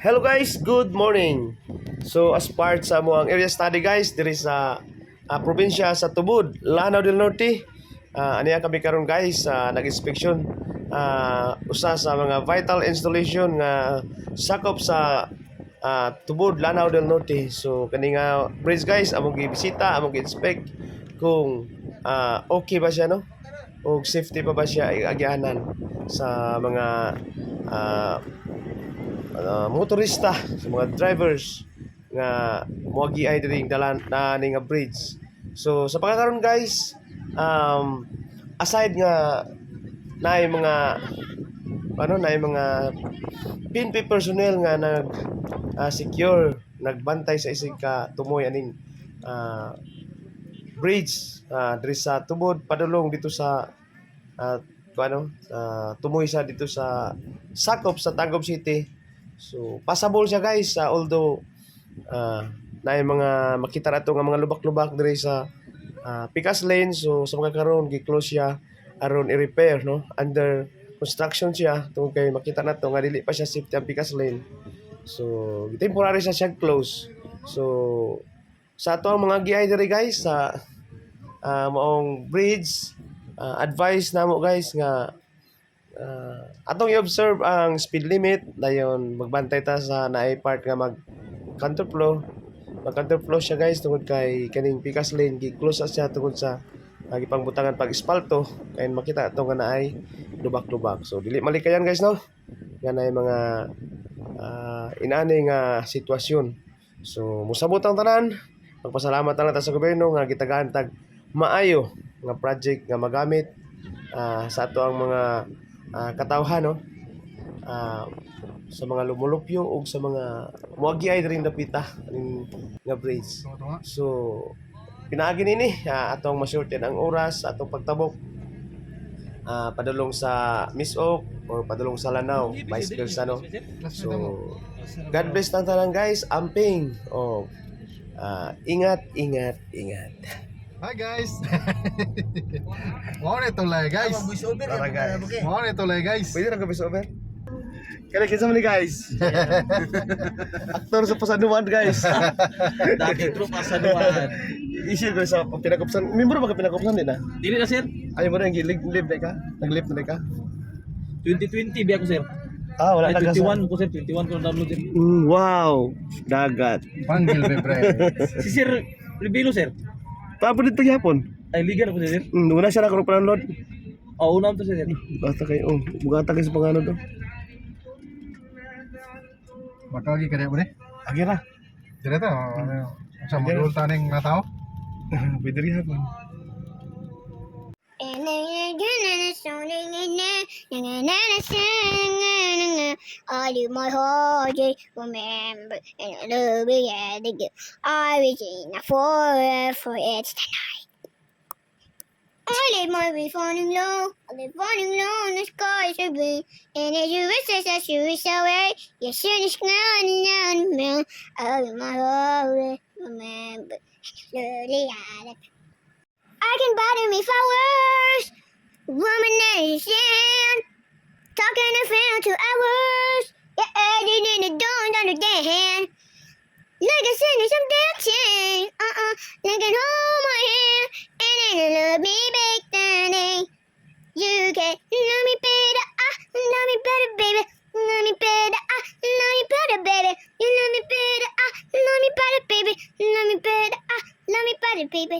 Hello guys, good morning. So as part sa mo ang area study guys, diri sa probinsya sa Tubod, Lanao del Norte. Aniya kami karon guys nag-inspection usa sa mga vital installation nga sakop sa Tubod, Lanao del Norte. So kani nga bridge guys, among gibisita, among gi-inspect kung okay ba siya no? O safety pa ba siya agyanan sa mga motorista, sa mga drivers nga moagi ay diri dalan na ning bridge. So sa pagkakaroon guys, aside nga naay mga naay mga PNP personnel nga nag secure, nagbantay sa isig ka tumoy aning bridge diri sa Tubod padulong dito sa tumoy sa dito sa sakop sa Tagum City. So passable siya guys, although naay mga makita nato nga mga lubak-lubak diri sa Pikas Lane. So sa mga karon gi-close siya aron i-repair no, under construction siya tungod kay makita nato nga dili pa siya safety ang Pikas Lane. So temporary siya close. So sa ato ang mga giay diri guys sa maong bridge, advice namo guys nga atong i-observe ang speed limit, dayon magbantay ta sa naay part nga mag counterflow siya guys tungod kay kaning Pikas Lane gi-close siya tungod sa gipangbutangan pag espalto kay makita ato nga naay lubak-lubak. So dili malikayan guys no, nga naay mga inani nga sitwasyon. So musabot ang tanan, magpasalamat na lang ta sa gobyerno nga gitagaan tag maayo nga project nga magamit sa ato ang mga katawhan no, sa mga lumulupyo o sa mga muagi ay rin dapita nga bridge. So pinaagi nini atong masurten ang oras atong pagtabok padulong sa Miss Oak or padulong sa Lanao, vice versa no. So God bless tang tanan guys, amping ingat. Hi guys. Mau na tulay guys. Tara guys. Mau na tulay guys. Pwede na ka voice over? Kaya kinsa man ni guys. Aktor sa Pasanuan guys. Dati true Pasanuan. Isip ko sa pinakupsan. Member ba ka pinakupsan din na? Dili na sir. Ayaw mo na yung live na ka? Nag-live na ka? 2020 biya ko sir. Wala Ay, na ka 21 ko sir, 21 ko na download sir. Wow, dagat. Panggil bebre. Si Sir Ribilo sir. Tapos dito gyapon. Ay liga na po sir. Wala siya na kung download. Una to sir. Basta kayo, bugata kayo sa pangano to. Makagi ka bre. Agira. Direto. Sa mga taning nga tao. Pwede rin hapon. All of my heart, remember, and I love you, yeah, the good. I wish in a forever, it's the night. I live my way falling low, I live falling low, and the sky is blue. And as you wish as you wish away, your sun is shining down me. All of my heart, remember, slowly I can buy me flowers, rumination, talking to friend 2 hours. Yeah, added in the don't understand. Like I said, I'm dancing, like an hold my hand, and then you love me back then. You can love me better, love me better, baby. Love me better, love me better, baby. You love me better, love me better, baby. Love me better, love me better, baby.